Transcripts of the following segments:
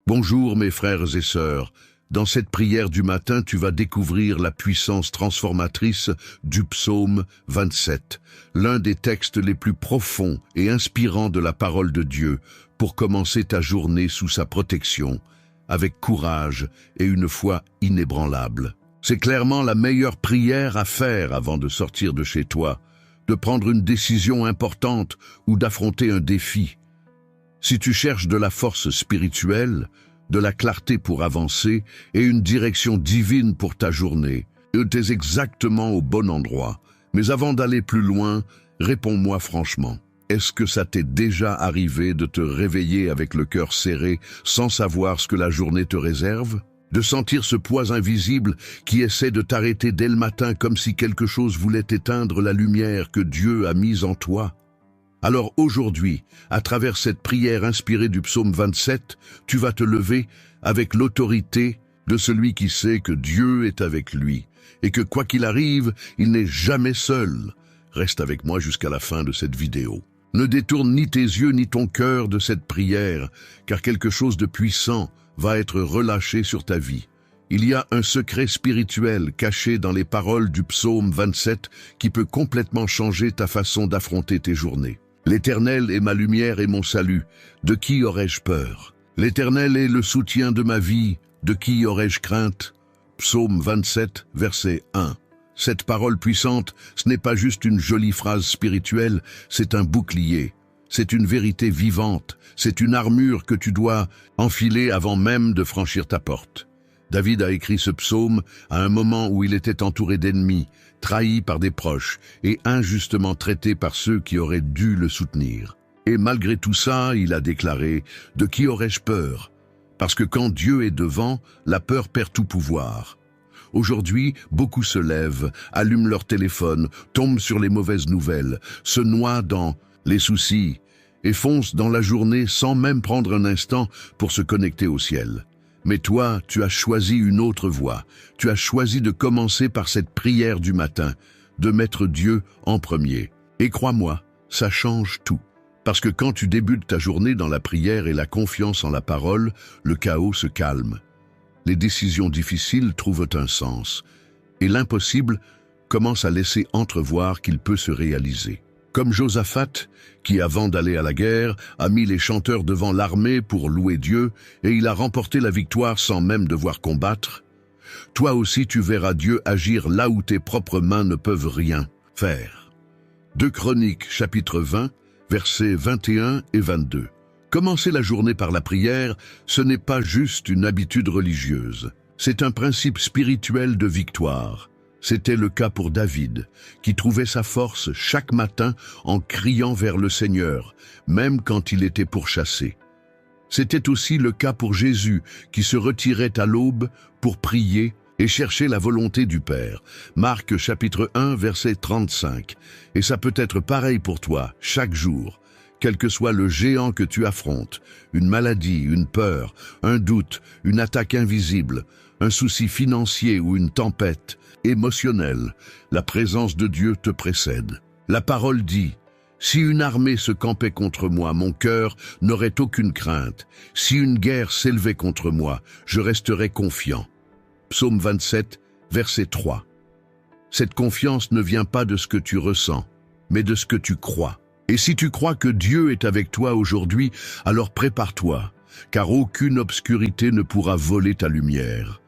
Bonjour mes frères et sœurs. Dans cette prière du matin, tu vas découvrir la puissance transformatrice du psaume 27, l'un des textes les plus profonds et inspirants de la parole de Dieu, pour commencer ta journée sous sa protection, avec courage et une foi inébranlable. C'est clairement la meilleure prière à faire avant de sortir de chez toi, de prendre une décision importante ou d'affronter un défi. Si tu cherches de la force spirituelle, de la clarté pour avancer et une direction divine pour ta journée, tu es exactement au bon endroit. Mais avant d'aller plus loin, réponds-moi franchement. Est-ce que ça t'est déjà arrivé de te réveiller avec le cœur serré sans savoir ce que la journée te réserve? De sentir ce poids invisible qui essaie de t'arrêter dès le matin comme si quelque chose voulait éteindre la lumière que Dieu a mise en toi? Alors aujourd'hui, à travers cette prière inspirée du psaume 27, tu vas te lever avec l'autorité de celui qui sait que Dieu est avec lui et que quoi qu'il arrive, il n'est jamais seul. Reste avec moi jusqu'à la fin de cette vidéo. Ne détourne ni tes yeux ni ton cœur de cette prière, car quelque chose de puissant va être relâché sur ta vie. Il y a un secret spirituel caché dans les paroles du psaume 27 qui peut complètement changer ta façon d'affronter tes journées. L'Éternel est ma lumière et mon salut. De qui aurais-je peur? L'Éternel est le soutien de ma vie. De qui aurais-je crainte? Psaume 27, verset 1. Cette parole puissante, ce n'est pas juste une jolie phrase spirituelle, c'est un bouclier. C'est une vérité vivante. C'est une armure que tu dois enfiler avant même de franchir ta porte. David a écrit ce psaume à un moment où il était entouré d'ennemis, trahi par des proches et injustement traité par ceux qui auraient dû le soutenir. Et malgré tout ça, il a déclaré « De qui aurais-je peur ?» Parce que quand Dieu est devant, la peur perd tout pouvoir. Aujourd'hui, beaucoup se lèvent, allument leur téléphone, tombent sur les mauvaises nouvelles, se noient dans les soucis et foncent dans la journée sans même prendre un instant pour se connecter au ciel. Mais toi, tu as choisi une autre voie. Tu as choisi de commencer par cette prière du matin, de mettre Dieu en premier. Et crois-moi, ça change tout. Parce que quand tu débutes ta journée dans la prière et la confiance en la parole, le chaos se calme. Les décisions difficiles trouvent un sens. Et l'impossible commence à laisser entrevoir qu'il peut se réaliser. Comme Josaphat, qui avant d'aller à la guerre, a mis les chanteurs devant l'armée pour louer Dieu, et il a remporté la victoire sans même devoir combattre. Toi aussi tu verras Dieu agir là où tes propres mains ne peuvent rien faire. 2 Chroniques, chapitre 20, versets 21 et 22. Commencer la journée par la prière, ce n'est pas juste une habitude religieuse. C'est un principe spirituel de victoire. C'était le cas pour David, qui trouvait sa force chaque matin en criant vers le Seigneur, même quand il était pourchassé. C'était aussi le cas pour Jésus, qui se retirait à l'aube pour prier et chercher la volonté du Père. Marc chapitre 1, verset 35. Et ça peut être pareil pour toi, chaque jour. Quel que soit le géant que tu affrontes, une maladie, une peur, un doute, une attaque invisible, un souci financier ou une tempête émotionnelle, la présence de Dieu te précède. La parole dit « Si une armée se campait contre moi, mon cœur n'aurait aucune crainte. Si une guerre s'élevait contre moi, je resterais confiant. » Psaume 27, verset 3. Cette confiance ne vient pas de ce que tu ressens, mais de ce que tu crois. Et si tu crois que Dieu est avec toi aujourd'hui, alors prépare-toi, car aucune obscurité ne pourra voler ta lumière.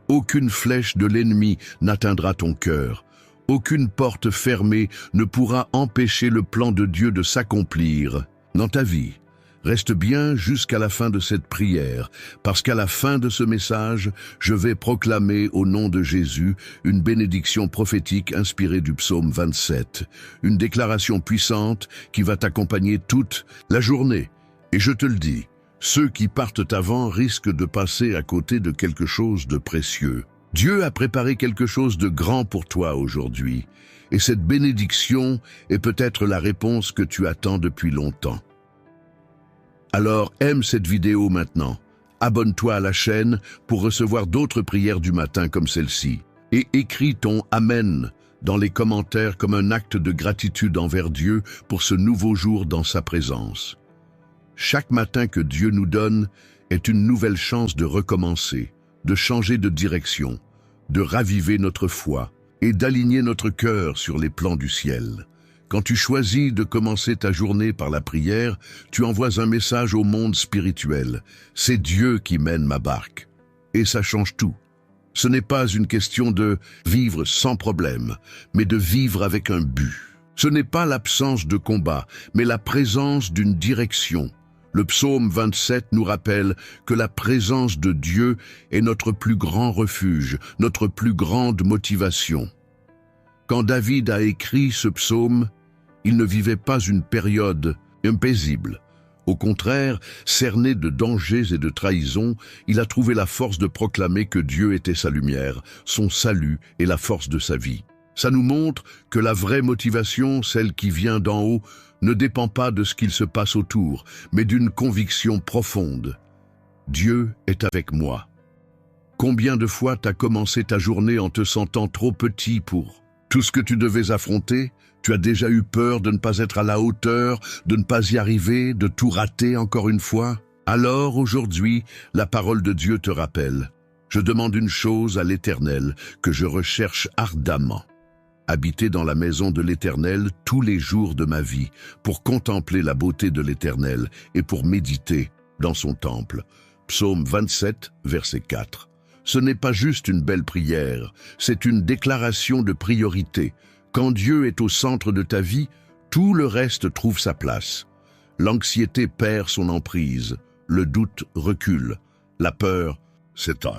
Aucune flèche de l'ennemi n'atteindra ton cœur. Aucune porte fermée ne pourra empêcher le plan de Dieu de s'accomplir dans ta vie. Reste bien jusqu'à la fin de cette prière, parce qu'à la fin de ce message, je vais proclamer au nom de Jésus une bénédiction prophétique inspirée du psaume 27, une déclaration puissante qui va t'accompagner toute la journée. Et je te le dis, ceux qui partent avant risquent de passer à côté de quelque chose de précieux. Dieu a préparé quelque chose de grand pour toi aujourd'hui, et cette bénédiction est peut-être la réponse que tu attends depuis longtemps. Alors aime cette vidéo maintenant, abonne-toi à la chaîne pour recevoir d'autres prières du matin comme celle-ci, et écris ton « Amen » dans les commentaires comme un acte de gratitude envers Dieu pour ce nouveau jour dans sa présence. Chaque matin que Dieu nous donne est une nouvelle chance de recommencer, de changer de direction, de raviver notre foi et d'aligner notre cœur sur les plans du ciel. Quand tu choisis de commencer ta journée par la prière, tu envoies un message au monde spirituel. C'est Dieu qui mène ma barque. Et ça change tout. Ce n'est pas une question de vivre sans problème, mais de vivre avec un but. Ce n'est pas l'absence de combat, mais la présence d'une direction. Le psaume 27 nous rappelle que la présence de Dieu est notre plus grand refuge, notre plus grande motivation. Quand David a écrit ce psaume, il ne vivait pas une période impaisible. Au contraire, cerné de dangers et de trahisons, il a trouvé la force de proclamer que Dieu était sa lumière, son salut et la force de sa vie. Ça nous montre que la vraie motivation, celle qui vient d'en haut, ne dépend pas de ce qu'il se passe autour, mais d'une conviction profonde. Dieu est avec moi. Combien de fois t'as commencé ta journée en te sentant trop petit pour tout ce que tu devais affronter? Tu as déjà eu peur de ne pas être à la hauteur, de ne pas y arriver, de tout rater encore une fois? Alors aujourd'hui, la parole de Dieu te rappelle. Je demande une chose à l'Éternel que je recherche ardemment. Habiter dans la maison de l'Éternel tous les jours de ma vie, pour contempler la beauté de l'Éternel et pour méditer dans son temple. Psaume 27, verset 4. Ce n'est pas juste une belle prière, c'est une déclaration de priorité. Quand Dieu est au centre de ta vie, tout le reste trouve sa place. L'anxiété perd son emprise, le doute recule, la peur s'éteint.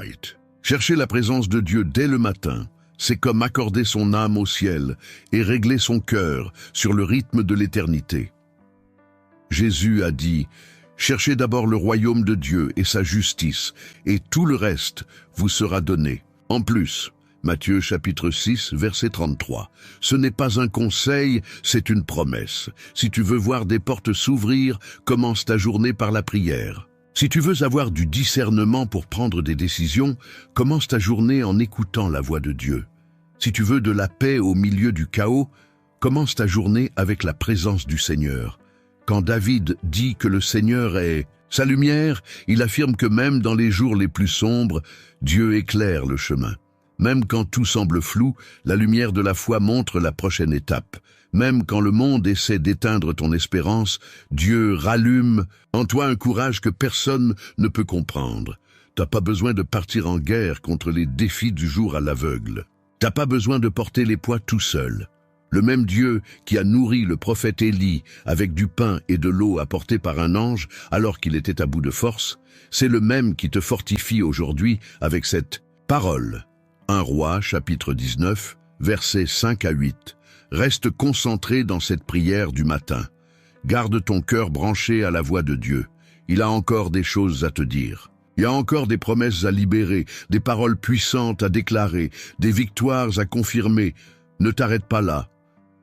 Chercher la présence de Dieu dès le matin, c'est comme accorder son âme au ciel et régler son cœur sur le rythme de l'éternité. Jésus a dit « Cherchez d'abord le royaume de Dieu et sa justice, et tout le reste vous sera donné. » En plus, Matthieu chapitre 6, verset 33. Ce n'est pas un conseil, c'est une promesse. Si tu veux voir des portes s'ouvrir, commence ta journée par la prière. Si tu veux avoir du discernement pour prendre des décisions, commence ta journée en écoutant la voix de Dieu. Si tu veux de la paix au milieu du chaos, commence ta journée avec la présence du Seigneur. Quand David dit que le Seigneur est sa lumière, il affirme que même dans les jours les plus sombres, Dieu éclaire le chemin. Même quand tout semble flou, la lumière de la foi montre la prochaine étape. Même quand le monde essaie d'éteindre ton espérance, Dieu rallume en toi un courage que personne ne peut comprendre. T'as pas besoin de partir en guerre contre les défis du jour à l'aveugle. T'as pas besoin de porter les poids tout seul. Le même Dieu qui a nourri le prophète Élie avec du pain et de l'eau apportés par un ange alors qu'il était à bout de force, c'est le même qui te fortifie aujourd'hui avec cette parole. 1 Roi, chapitre 19, versets 5 à 8. Reste concentré dans cette prière du matin. Garde ton cœur branché à la voix de Dieu. Il a encore des choses à te dire. Il y a encore des promesses à libérer, des paroles puissantes à déclarer, des victoires à confirmer. Ne t'arrête pas là.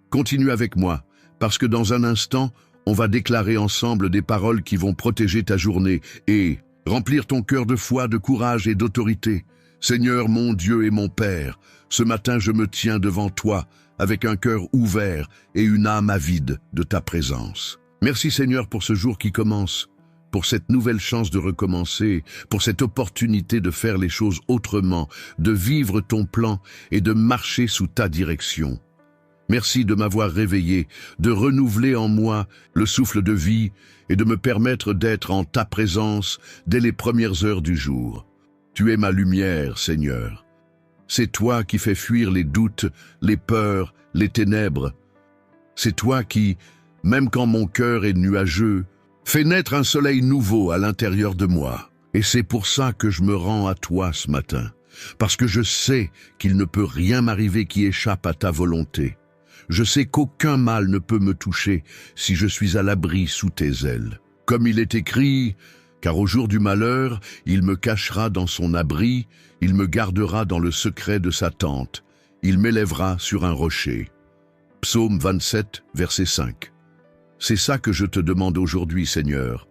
Continue avec moi, parce que dans un instant, on va déclarer ensemble des paroles qui vont protéger ta journée et remplir ton cœur de foi, de courage et d'autorité. Seigneur mon Dieu et mon Père, ce matin je me tiens devant toi avec un cœur ouvert et une âme avide de ta présence. Merci Seigneur pour ce jour qui commence, pour cette nouvelle chance de recommencer, pour cette opportunité de faire les choses autrement, de vivre ton plan et de marcher sous ta direction. Merci de m'avoir réveillé, de renouveler en moi le souffle de vie et de me permettre d'être en ta présence dès les premières heures du jour. Tu es ma lumière, Seigneur. C'est toi qui fais fuir les doutes, les peurs, les ténèbres. C'est toi qui, même quand mon cœur est nuageux, fais naître un soleil nouveau à l'intérieur de moi. Et c'est pour ça que je me rends à toi ce matin, parce que je sais qu'il ne peut rien m'arriver qui échappe à ta volonté. Je sais qu'aucun mal ne peut me toucher si je suis à l'abri sous tes ailes. Comme il est écrit, car au jour du malheur, il me cachera dans son abri, il me gardera dans le secret de sa tente, il m'élèvera sur un rocher. Psaume 27, verset 5. C'est ça que je te demande aujourd'hui, Seigneur.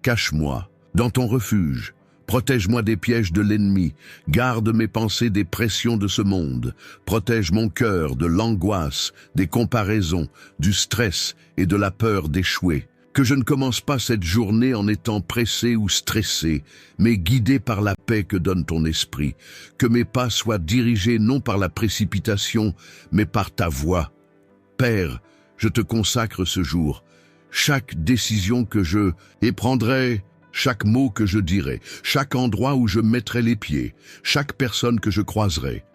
Cache-moi dans ton refuge, protège-moi des pièges de l'ennemi, garde mes pensées des pressions de ce monde, protège mon cœur de l'angoisse, des comparaisons, du stress et de la peur d'échouer. Que je ne commence pas cette journée en étant pressé ou stressé, mais guidé par la paix que donne ton esprit. Que mes pas soient dirigés non par la précipitation, mais par ta voix. Père, je te consacre ce jour. Chaque décision que je prendrai, chaque mot que je dirai, chaque endroit où je mettrai les pieds, chaque personne que je croiserai.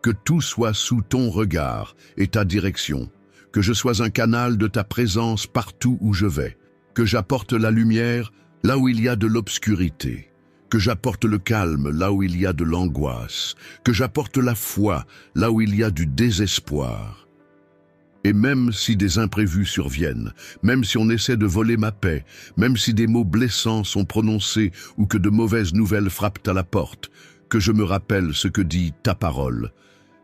Que tout soit sous ton regard et ta direction. Que je sois un canal de ta présence partout où je vais. Que j'apporte la lumière là où il y a de l'obscurité. Que j'apporte le calme là où il y a de l'angoisse. Que j'apporte la foi là où il y a du désespoir. Et même si des imprévus surviennent, même si on essaie de voler ma paix, même si des mots blessants sont prononcés ou que de mauvaises nouvelles frappent à la porte, que je me rappelle ce que dit ta parole.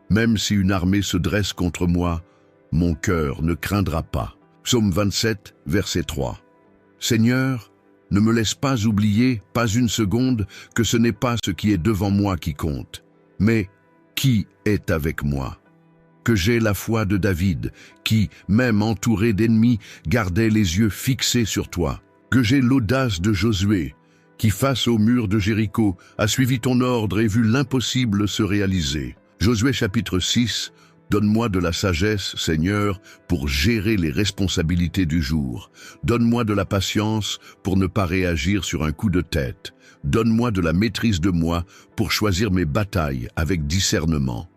Même si une armée se dresse contre moi, mon cœur ne craindra pas. Psaume 27, verset 3. Seigneur, ne me laisse pas oublier, pas une seconde, que ce n'est pas ce qui est devant moi qui compte, mais qui est avec moi. Que j'ai la foi de David, qui, même entouré d'ennemis, gardait les yeux fixés sur toi. Que j'ai l'audace de Josué, qui, face au mur de Jéricho, a suivi ton ordre et vu l'impossible se réaliser. Josué chapitre 6, donne-moi de la sagesse, Seigneur, pour gérer les responsabilités du jour. Donne-moi de la patience pour ne pas réagir sur un coup de tête. Donne-moi de la maîtrise de moi pour choisir mes batailles avec discernement.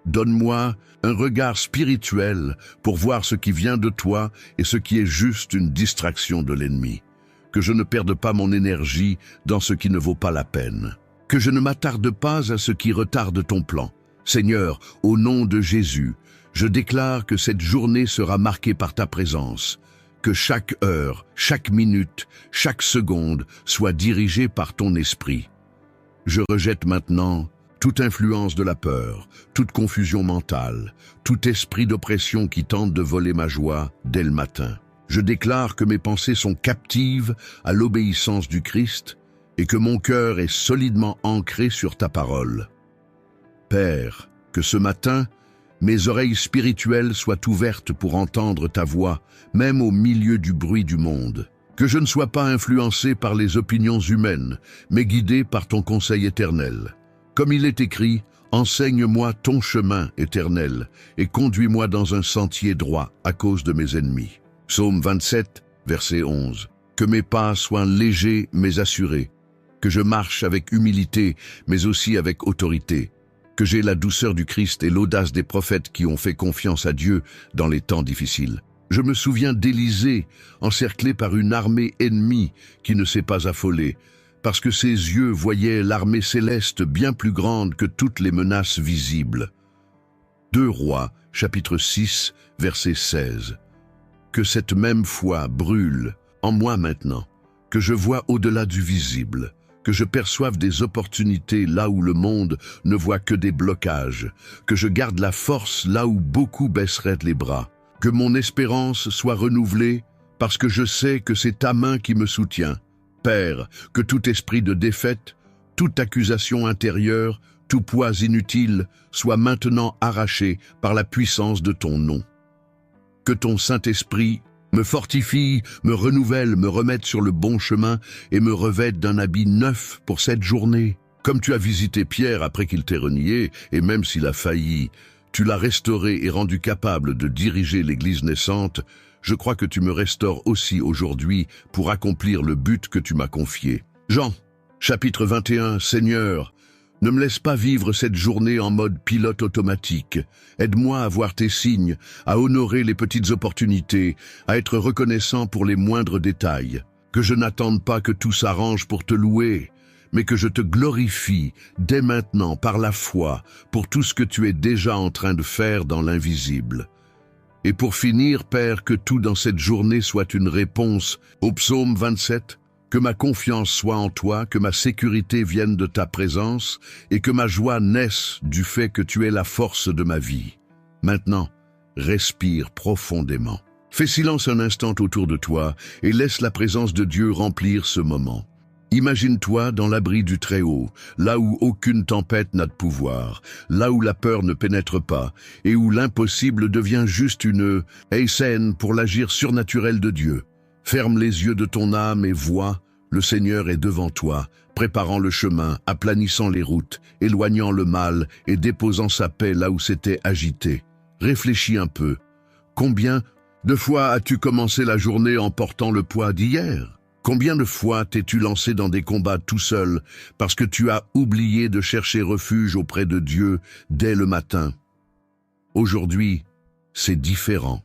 Donne-moi un regard spirituel pour voir ce qui vient de toi et ce qui est juste une distraction de l'ennemi. Que je ne perde pas mon énergie dans ce qui ne vaut pas la peine. Que je ne m'attarde pas à ce qui retarde ton plan. Seigneur, au nom de Jésus, je déclare que cette journée sera marquée par ta présence. Que chaque heure, chaque minute, chaque seconde soit dirigée par ton esprit. Je rejette maintenant toute influence de la peur, toute confusion mentale, tout esprit d'oppression qui tente de voler ma joie dès le matin. Je déclare que mes pensées sont captives à l'obéissance du Christ et que mon cœur est solidement ancré sur ta parole. Père, que ce matin, mes oreilles spirituelles soient ouvertes pour entendre ta voix, même au milieu du bruit du monde. Que je ne sois pas influencé par les opinions humaines, mais guidé par ton conseil éternel. Comme il est écrit, enseigne-moi ton chemin éternel et conduis-moi dans un sentier droit à cause de mes ennemis. Psaume 27, verset 11. Que mes pas soient légers mais assurés, que je marche avec humilité mais aussi avec autorité, que j'ai la douceur du Christ et l'audace des prophètes qui ont fait confiance à Dieu dans les temps difficiles. Je me souviens d'Élisée, encerclé par une armée ennemie qui ne s'est pas affolée, parce que ses yeux voyaient l'armée céleste bien plus grande que toutes les menaces visibles. 2 Rois, chapitre 6, verset 16. Que cette même foi brûle en moi maintenant, que je vois au-delà du visible, que je perçoive des opportunités là où le monde ne voit que des blocages, que je garde la force là où beaucoup baisseraient les bras, que mon espérance soit renouvelée parce que je sais que c'est ta main qui me soutient. Père, que tout esprit de défaite, toute accusation intérieure, tout poids inutile soit maintenant arraché par la puissance de ton nom. Que ton Saint-Esprit me fortifie, me renouvelle, me remette sur le bon chemin et me revête d'un habit neuf pour cette journée. Comme tu as visité Pierre après qu'il t'ait renié, et même s'il a failli, tu l'as restauré et rendu capable de diriger l'Église naissante, je crois que tu me restaures aussi aujourd'hui pour accomplir le but que tu m'as confié. Jean, chapitre 21, Seigneur, ne me laisse pas vivre cette journée en mode pilote automatique. Aide-moi à voir tes signes, à honorer les petites opportunités, à être reconnaissant pour les moindres détails. Que je n'attende pas que tout s'arrange pour te louer, mais que je te glorifie dès maintenant par la foi pour tout ce que tu es déjà en train de faire dans l'invisible. Et pour finir, Père, que tout dans cette journée soit une réponse au psaume 27, que ma confiance soit en toi, que ma sécurité vienne de ta présence et que ma joie naisse du fait que tu es la force de ma vie. Maintenant, respire profondément. Fais silence un instant autour de toi et laisse la présence de Dieu remplir ce moment. Imagine-toi dans l'abri du Très-Haut, là où aucune tempête n'a de pouvoir, là où la peur ne pénètre pas, et où l'impossible devient juste une scène pour l'agir surnaturel de Dieu. Ferme les yeux de ton âme et vois, le Seigneur est devant toi, préparant le chemin, aplanissant les routes, éloignant le mal et déposant sa paix là où c'était agité. Réfléchis un peu. Combien de fois as-tu commencé la journée en portant le poids d'hier? Combien de fois t'es-tu lancé dans des combats tout seul parce que tu as oublié de chercher refuge auprès de Dieu dès le matin? Aujourd'hui, c'est différent.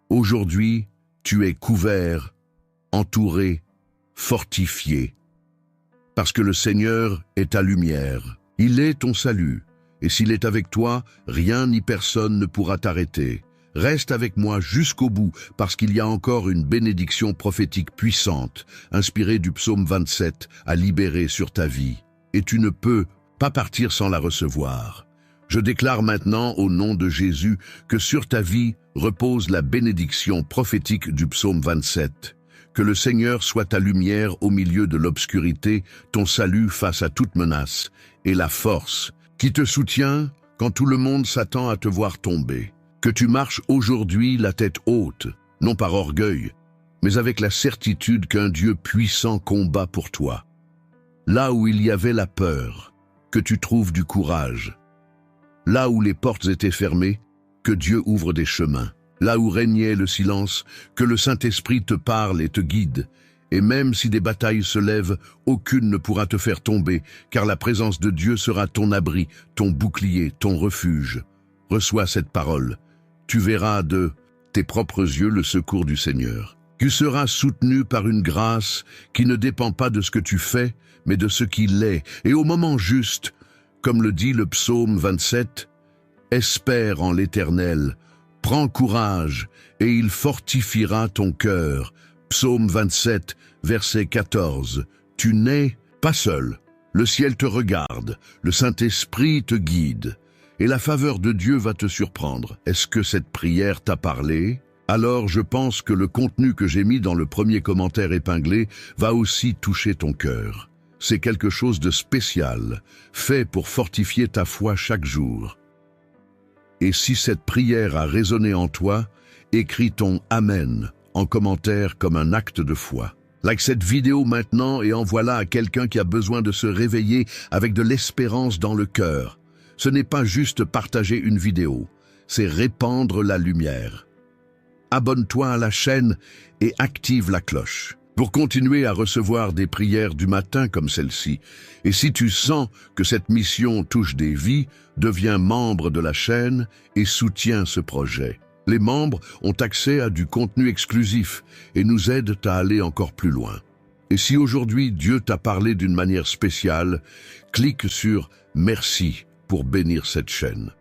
Aujourd'hui, tu es couvert, entouré, fortifié. Parce que le Seigneur est ta lumière. Il est ton salut. Et s'il est avec toi, rien ni personne ne pourra t'arrêter. Reste avec moi jusqu'au bout, parce qu'il y a encore une bénédiction prophétique puissante, inspirée du psaume 27, à libérer sur ta vie. Et tu ne peux pas partir sans la recevoir. Je déclare maintenant, au nom de Jésus, que sur ta vie repose la bénédiction prophétique du psaume 27. Que le Seigneur soit ta lumière au milieu de l'obscurité, ton salut face à toute menace, et la force qui te soutient quand tout le monde s'attend à te voir tomber. Que tu marches aujourd'hui la tête haute, non par orgueil, mais avec la certitude qu'un Dieu puissant combat pour toi. Là où il y avait la peur, que tu trouves du courage. Là où les portes étaient fermées, que Dieu ouvre des chemins. Là où régnait le silence, que le Saint-Esprit te parle et te guide. Et même si des batailles se lèvent, aucune ne pourra te faire tomber, car la présence de Dieu sera ton abri, ton bouclier, ton refuge. Reçois cette parole. Tu verras de tes propres yeux le secours du Seigneur. Tu seras soutenu par une grâce qui ne dépend pas de ce que tu fais, mais de ce qu'il est. Et au moment juste, comme le dit le psaume 27, « Espère en l'Éternel, prends courage, et il fortifiera ton cœur. » Psaume 27, verset 14. Tu n'es pas seul. Le ciel te regarde, le Saint-Esprit te guide, et la faveur de Dieu va te surprendre. Est-ce que cette prière t'a parlé? Alors je pense que le contenu que j'ai mis dans le premier commentaire épinglé va aussi toucher ton cœur. C'est quelque chose de spécial, fait pour fortifier ta foi chaque jour. Et si cette prière a résonné en toi, écris ton « Amen » en commentaire comme un acte de foi. Like cette vidéo maintenant et envoie-la à quelqu'un qui a besoin de se réveiller avec de l'espérance dans le cœur. Ce n'est pas juste partager une vidéo, c'est répandre la lumière. Abonne-toi à la chaîne et active la cloche pour continuer à recevoir des prières du matin comme celle-ci. Et si tu sens que cette mission touche des vies, deviens membre de la chaîne et soutiens ce projet. Les membres ont accès à du contenu exclusif et nous aident à aller encore plus loin. Et si aujourd'hui Dieu t'a parlé d'une manière spéciale, clique sur « Merci » pour bénir cette chaîne.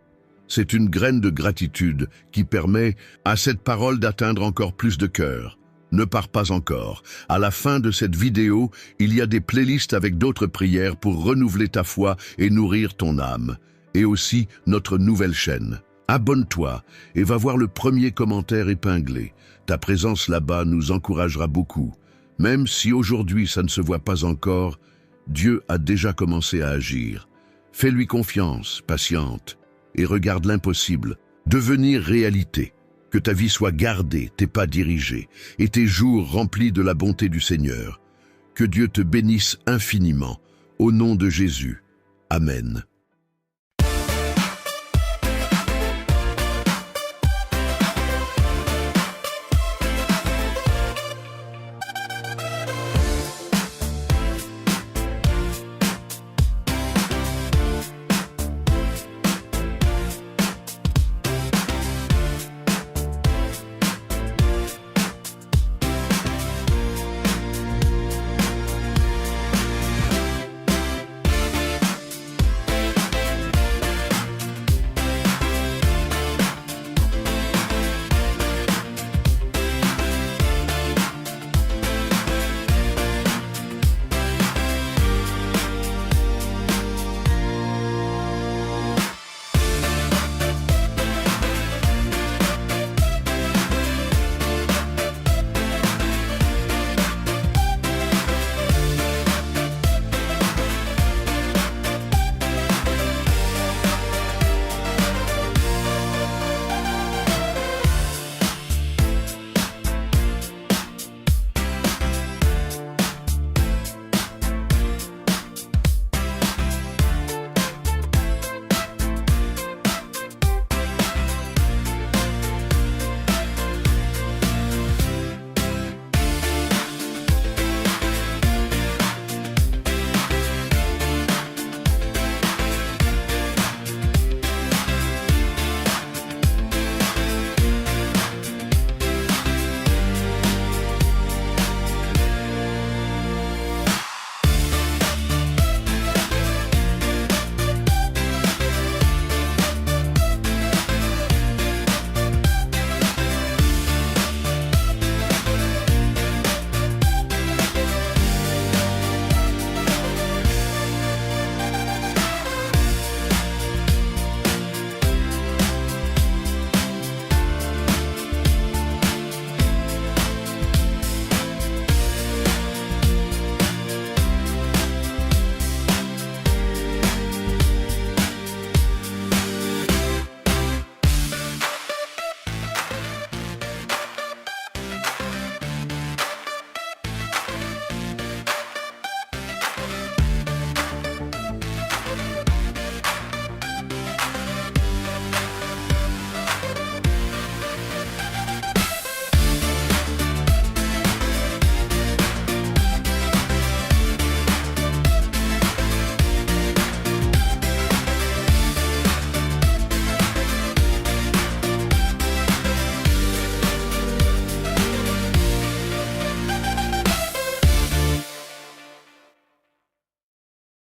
C'est une graine de gratitude qui permet à cette parole d'atteindre encore plus de cœurs. Ne pars pas encore. À la fin de cette vidéo, il y a des playlists avec d'autres prières pour renouveler ta foi et nourrir ton âme. Et aussi notre nouvelle chaîne. Abonne-toi et va voir le premier commentaire épinglé. Ta présence là-bas nous encouragera beaucoup. Même si aujourd'hui ça ne se voit pas encore, Dieu a déjà commencé à agir. Fais-lui confiance, patiente, et regarde l'impossible devenir réalité. Que ta vie soit gardée, tes pas dirigés, et tes jours remplis de la bonté du Seigneur. Que Dieu te bénisse infiniment. Au nom de Jésus. Amen.